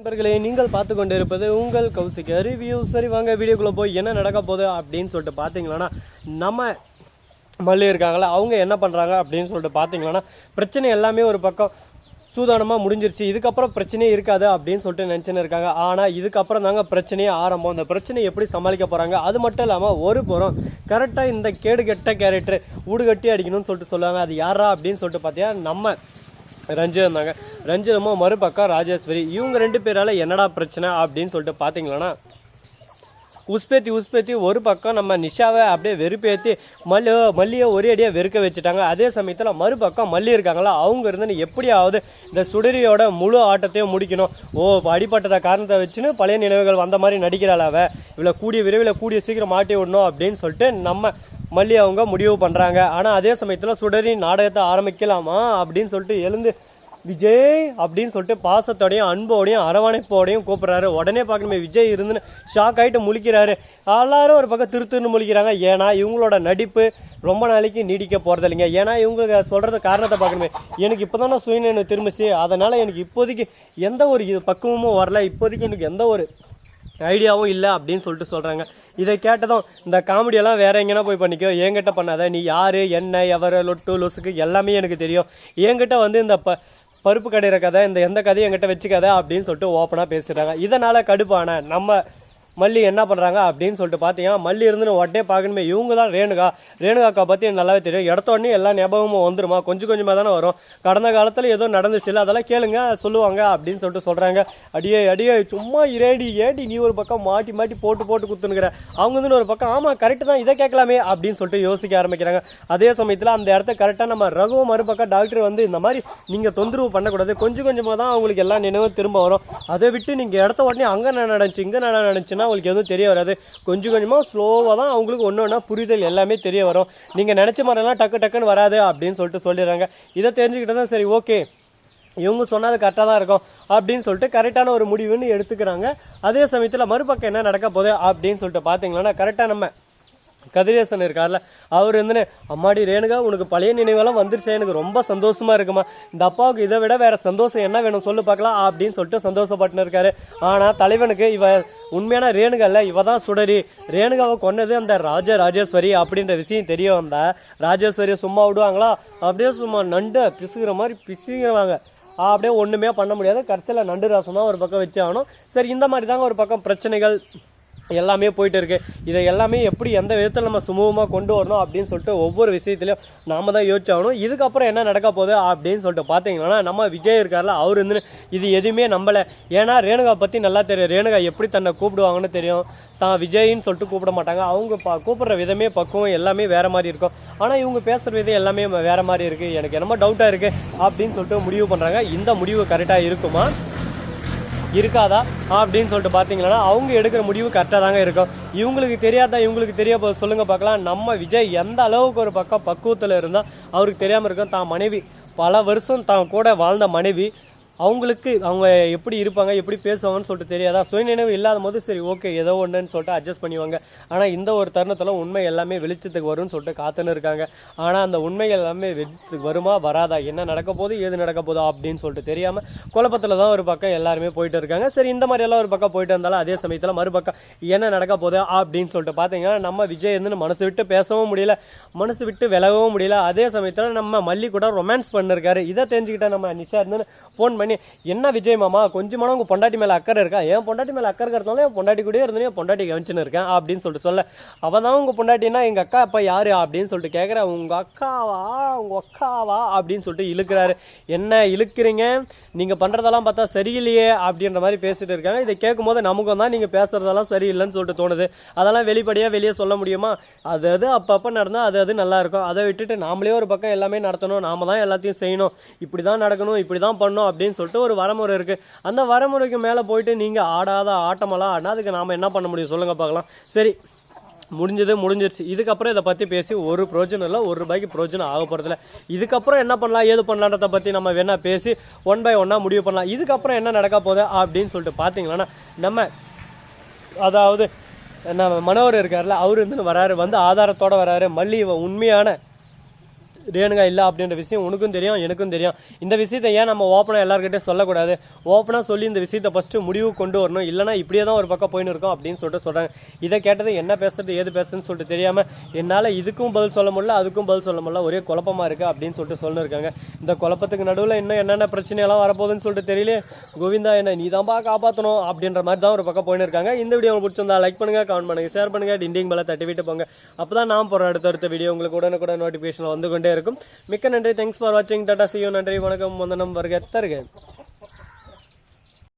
நண்பர்களே, நீங்கள் பார்த்து கொண்டு இருப்பது உங்கள் கௌசிக் ரிவ்யூ. சரி வாங்க வீடியோக்குள்ளே போய் என்ன நடக்க போகுது அப்படின்னு சொல்லிட்டு பார்த்தீங்களன்னா, நம்ம மல்லி இருக்காங்களா அவங்க என்ன பண்ணுறாங்க அப்படின்னு சொல்லிட்டு பார்த்தீங்களன்னா, பிரச்சனை எல்லாமே ஒரு பக்கம் சூதானமாக முடிஞ்சிருச்சு. இதுக்கப்புறம் பிரச்சனையே இருக்காது அப்படின்னு சொல்லிட்டு நினச்சின்னு இருக்காங்க. ஆனால் இதுக்கப்புறம் தாங்க பிரச்சனையே ஆரம்பம். இந்த பிரச்சனையை எப்படி சமாளிக்க போகிறாங்க, அது மட்டும் இல்லாமல் ஒரு புறம் கரெக்டாக இந்த கேடு கெட்ட கேரக்டர் ஊடுகட்டி அடிக்கணும்னு சொல்லிட்டு சொல்லுவாங்க. அது யாரா அப்படின்னு சொல்லிட்டு பார்த்தீங்கன்னா நம்ம ரஞ்சித் இருந்தாங்க. ரஞ்சிதமும் மறுபக்கம் ராஜேஸ்வரி. இவங்க ரெண்டு பேரால என்னடா பிரச்சனை அப்படின்னு சொல்லிட்டு பார்த்தீங்களன்னா, உஸ்பேத்தி ஒரு பக்கம் நம்ம நிஷாவை அப்படியே வெறுப்பேற்றி மல்லியை ஒரே அடியாக வெறுக்க வச்சுட்டாங்க. அதே சமயத்தில் மறுபக்கம் மல்லி இருக்காங்களா அவங்க இருந்து எப்படியாவது இந்த சுடரியோட முழு ஆட்டத்தையும் முடிக்கணும். அடிப்பட்ட காரணத்தை வச்சுன்னு பழைய நினைவுகள் வந்த மாதிரி நடிக்கிறாள் அவ, இவ்வளோ கூடிய சீக்கிரம் மாட்டி விடணும் அப்படின்னு சொல்லிட்டு நம்ம மல்லி அவங்க முடிவு பண்ணுறாங்க. ஆனால் அதே சமயத்தில் சுடரி நாடகத்தை ஆரம்பிக்கலாமா அப்படின்னு சொல்லிட்டு எழுந்து விஜய் அப்படின்னு சொல்லிட்டு பாசத்தோடையும் அன்போடையும் அரவணைப்போடையும் கூப்பிட்றாரு. உடனே பார்க்கணுமே விஜய் இருந்துன்னு ஷாக் ஆகிட்டு முழிக்கிறாரு. எல்லாரும் ஒரு பக்கம் திருத்துன்னு முழிக்கிறாங்க. ஏன்னா இவங்களோட நடிப்பு ரொம்ப நாளைக்கு நீடிக்க போகிறது இல்லைங்க. ஏன்னா இவங்க சொல்கிறது காரணத்தை பார்க்கணுமே, எனக்கு இப்போ தானே சுயநினைவு திரும்பிச்சு, அதனால் எனக்கு இப்போதைக்கு எந்த ஒரு பக்குவமும் வரல, இப்போதைக்கு எனக்கு எந்த ஒரு ஐடியாவும் இல்லை அப்படின்னு சொல்லிட்டு சொல்கிறாங்க. இதை கேட்டதும் இந்த காமெடியெல்லாம் வேற எங்கன்னா போய் பண்ணிக்கோ, என்கிட்ட பண்ணாத, நீ யார் என்ன எவர லொட்டு லொசுக்கு எல்லாமே எனக்கு தெரியும், என்கிட்ட வந்து இந்த பருப்பு கடையிற கதை இந்த எந்த கதையும் என்கிட்ட வச்சுக்கதை அப்படின்னு சொல்லிட்டு ஓப்பனாக பேசுகிறாங்க. இதனால் கடுப்பான நம்ம மல்லி என்ன பண்ணுறாங்க அப்படின்னு சொல்லிட்டு பார்த்தீங்கன்னா, மல்லி இருந்து உடனே பார்க்கணுமே இவங்க தான் ரேணுகாக்கா பற்றி நல்லாவே தெரியும். இடத்த உடனே எல்லா ஞாபகமும் வந்துருமா, கொஞ்சமாக தானே வரும், கடந்த காலத்தில் ஏதோ நடந்துச்சு இல்லை அதெல்லாம் கேளுங்க சொல்லுவாங்க அப்படின்னு சொல்லிட்டு சொல்கிறாங்க. அடியே சும்மா ஏடி நீ ஒரு பக்கம் மாட்டி போட்டு குத்துனுங்கிற, அவங்க வந்து ஒரு பக்கம் ஆமாம் கரெக்டு தான், இதை கேட்கலாமே அப்படின்னு சொல்லிட்டு யோசிக்க ஆரம்பிக்கிறாங்க. அதே சமயத்தில் அந்த இடத்த கரெக்டாக நம்ம ரகு மறுபக்கம் டாக்டர் வந்து இந்த மாதிரி நீங்கள் தொந்தரவு பண்ணக்கூடாது, கொஞ்சமாக தான் அவங்களுக்கு எல்லா நினைவும் திரும்ப வரும், அதை விட்டு நீங்கள் இடத்த உடனே அங்கே நடந்துச்சு இங்கே நடந்துச்சுன்னா அவங்களுக்கு எதுவும் தெரிய வராது, கொஞ்சமாக ஸ்லோவாக தான் அவங்களுக்கு ஒன்று புரிதல் எல்லாமே தெரிய வரும், நீங்கள் நினச்ச மாதிரிலாம் டக்குன்னு வராது அப்படின்னு சொல்லிட்டு சொல்லிடுறாங்க. இதை தெரிஞ்சுக்கிட்டு தான் சரி ஓகே இவங்க சொன்னது கரெக்டாக தான் இருக்கும் அப்படின்னு சொல்லிட்டு கரெக்டான ஒரு முடிவுன்னு எடுத்துக்கிறாங்க. அதே சமயத்தில் மறுபக்கம் என்ன நடக்க போகுது அப்படின்னு சொல்லிட்டு பார்த்தீங்கன்னா, கரெக்டாக நம்ம கதிரேசன் இருக்கார்ல அவர் வந்து அம்மாடி ரேணுகா உனக்கு பழைய நினைவெல்லாம் வந்துருச்சு, எனக்கு ரொம்ப சந்தோஷமா இருக்குமா, இந்த அப்பாவுக்கு இதை விட வேற சந்தோஷம் என்ன வேணும் சொல்லு பார்க்கலாம் அப்படின்னு சொல்லிட்டு சந்தோஷப்பட்டு இருக்காரு. ஆனால் தலைவனுக்கு இவ உண்மையான ரேணுகா இல்லை, இவ தான் சுடரி, ரேணுகாவை கொன்னது அந்த ராஜேஸ்வரி அப்படின்ற விஷயம் தெரிய வந்தா ராஜேஸ்வரியை சும்மா விடுவாங்களா, அப்படியே சும்மா நண்டு பிசுகிற மாதிரி பிசுகிறாங்க, அப்படியே ஒன்றுமே பண்ண முடியாது. கடைசியில் நண்டு ராசம் தான் ஒரு பக்கம் வச்சு ஆகணும். சரி இந்த மாதிரி தாங்க ஒரு பக்கம் பிரச்சனைகள் எல்லாமே போயிட்டு இருக்கு. இதை எல்லாமே எப்படி எந்த விதத்தில் நம்ம சுமூகமாக கொண்டு வரணும் அப்படின்னு சொல்லிட்டு ஒவ்வொரு விஷயத்துலையும் நாம தான் யோசிச்சாகணும். இதுக்கப்புறம் என்ன நடக்க போகுது அப்படின்னு சொல்லிட்டு பார்த்தீங்கன்னா, நம்ம விஜய் இருக்கார்ல அவர் வந்து இது எதுவுமே நம்பலை. ஏன்னா ரேணுகா பற்றி நல்லா தெரியும், ரேணுகா எப்படி தன்னை கூப்பிடுவாங்கன்னு தெரியும், தான் விஜயின்னு சொல்லிட்டு கூப்பிட மாட்டாங்க, அவங்க கூப்பிட்ற விதமே பக்குவம் எல்லாமே வேற மாதிரி இருக்கும். ஆனால் இவங்க பேசுகிற விதம் எல்லாமே வேற மாதிரி இருக்குது, எனக்கு என்னமோ டவுட்டாக இருக்குது அப்படின்னு சொல்லிட்டு முடிவு பண்ணுறாங்க. இந்த முடிவு கரெக்டாக இருக்குமா இருக்காதா அப்படின்னு சொல்லிட்டு பார்த்தீங்கன்னா, அவங்க எடுக்கிற முடிவு கரெக்டாக தாங்க இருக்கும். இவங்களுக்கு தெரியாதா இவங்களுக்கு தெரிய போது சொல்லுங்க பார்க்கலாம். நம்ம விஜய் எந்த அளவுக்கு ஒரு பக்கம் பக்குவத்தில் இருந்தால் அவருக்கு தெரியாமல் இருக்கும், தான் மனைவி பல வருஷம் தான் கூட வாழ்ந்த மனைவி அவங்களுக்கு அவங்க எப்படி இருப்பாங்க எப்படி பேசுவாங்கன்னு சொல்லிட்டு தெரியாதா, சுயநினைவு இல்லாத போது சரி ஓகே ஏதோ ஒன்றுன்னு சொல்லிட்டு அட்ஜஸ்ட் பண்ணுவாங்க. ஆனால் இந்த ஒரு தருணத்தில் உண்மை எல்லாமே வெளிச்சத்துக்கு வரும்னு சொல்லிட்டு காத்துன்னு இருக்காங்க. ஆனால் அந்த உண்மை எல்லாமே வெளிச்சத்துக்கு வருமா வராதா, என்ன நடக்க போகுது ஏது நடக்க போதா அப்படின்னு சொல்லிட்டு தெரியாமல் குழப்பத்தில் தான் ஒரு பக்கம் எல்லாருமே போயிட்டு இருக்காங்க. சரி இந்த மாதிரி எல்லாம் ஒரு பக்கம் போயிட்டு இருந்தாலும் அதே சமயத்தில் மறுபக்கம் என்ன நடக்க போகுது அப்படின்னு சொல்லிட்டு பார்த்தீங்கன்னா, நம்ம விஜய் வந்து மனசு விட்டு பேசவும் முடியல, மனசு விட்டு விலகவும் முடியல. அதே சமயத்தில் நம்ம மல்லி கூட ரொமான்ஸ் பண்ணிருக்காரு. இதை தெரிஞ்சுக்கிட்ட நம்ம நிஷா இருந்து ஃபோன் பண்ணி, என்ன விஜய் மாமா கொஞ்சமான உங்க பொண்டாட்டி மேல அக்கறை இருக்கா, என் பொண்டாட்டி மேல அக்கறை இருக்கிறதுனால என் பொண்டாட்டி கூட இருந்தே பொண்டாட்டி கவனிச்சுன்னு இருக்கேன் அப்படின்னு சொல்லிட்டு சொல்ல, அவதான் உங்க பொண்டாட்டினா எங்க அக்கா அப்பா யாரு அப்படின்னு சொல்லிட்டு கேட்குற, உங்க அக்காவா அப்படின்னு சொல்லிட்டு இழுக்கிறாரு. என்ன இழுக்கிறீங்க, நீங்க பண்றதெல்லாம் பார்த்தா சரியில்லையே அப்படின்ற மாதிரி பேசிட்டு இருக்காங்க. இதை கேட்கும் போது நமக்கும் தான் நீங்க பேசுறதெல்லாம் சரியில்லைன்னு சொல்லிட்டு தோணுது. அதெல்லாம் வெளியே சொல்ல முடியுமா, அது அப்பப்ப நடந்தா அது நல்லா இருக்கும், அதை விட்டுட்டு நாமளே ஒரு பக்கம் எல்லாமே நடத்தணும், நாம தான் எல்லாத்தையும் செய்யணும், இப்படிதான் நடக்கணும் இப்படிதான் பண்ணணும் அப்படின்னு சொல்லிட்டு ஒரு வரமுறை இருக்கு. அந்த வரமுறைக்கு மேல போயிட்டு நீங்க ஆடாத ஆட்டமெல்லாம் ஆடினா அதுக்கு நாம என்ன பண்ண முடியும் சொல்லுங்க பார்க்கலாம். சரி முடிஞ்சிருச்சு. இதுக்கப்புறம் இதை பத்தி பேசி ஒரு பிரோஜனம் இல்லை, ₹1 பிரோஜனம் ஆக போறதில்ல. இதுக்கப்புறம் என்ன பண்ணலாம் ஏது பண்ணலான்றத பத்தி நம்ம வேணா பேசி 1 by 1 முடிவு பண்ணலாம். இதுக்கப்புறம் என்ன நடக்க போகுது அப்படின்னு சொல்லிட்டு பாத்தீங்கன்னா, நம்ம அதாவது நம்ம மனோகர் இருக்காருல்ல அவரு வந்து வராரு, வந்து ஆதாரத்தோட வராரு, மல்லி உண்மையான ரேணுகா இல்லை அப்படின்ற விஷயம் உனக்கும் தெரியும் எனக்கும் தெரியும். இந்த விஷயத்தை ஏன் நம்ம ஓப்பனாக எல்லாருக்கிட்டையும் சொல்லக்கூடாது, ஓப்பனாக சொல்லி இந்த விஷயத்தை ஃபஸ்ட்டு முடிவு கொண்டு வரணும், இல்லைனா இப்படியே தான் ஒரு பக்கம் போயின்னு இருக்கோம் அப்படின்னு சொல்லிட்டு சொல்கிறாங்க. இதை கேட்டது என்ன பேசுறது ஏது பேசுறதுன்னு சொல்லிட்டு தெரியாமல் என்னால் இதுக்கும் பதில் சொல்ல முடியல அதுக்கும் பதில் சொல்ல முடியல, ஒரே குழப்பமாக இருக்குது அப்படின்னு சொல்லிட்டு சொல்லிருக்காங்க. இந்த குழப்பத்துக்கு நடுவில் இன்னும் என்னென்ன பிரச்சனையெல்லாம் வரப்போகுதுன்னு சொல்லிட்டு தெரியல. கோவிந்தா என்ன நீ தான்ப்பா காப்பாற்றணும் அப்படின்ற மாதிரி தான் ஒரு பக்கம் போயின்னு இருக்காங்க. இந்த வீடியோ உங்களுக்கு பிடிச்சிருந்தா லைக் பண்ணுங்க, கமெண்ட் பண்ணுங்க, ஷேர் பண்ணுங்க, டிண்டிங் மேலே தட்டி விட்டு போங்க. அப்போ தான் நான் போகிற அடுத்த வீடியோ உங்களுக்கு உடனுக்குடன் நோட்டிஃபிகேஷன் வந்து கொண்டே இருக்கும். மிக்க நன்றி. தேங்க்ஸ் ஃபார் வாட்சிங். Tata, see you. நன்றி, வணக்கம், வந்தனம், வருக தருக.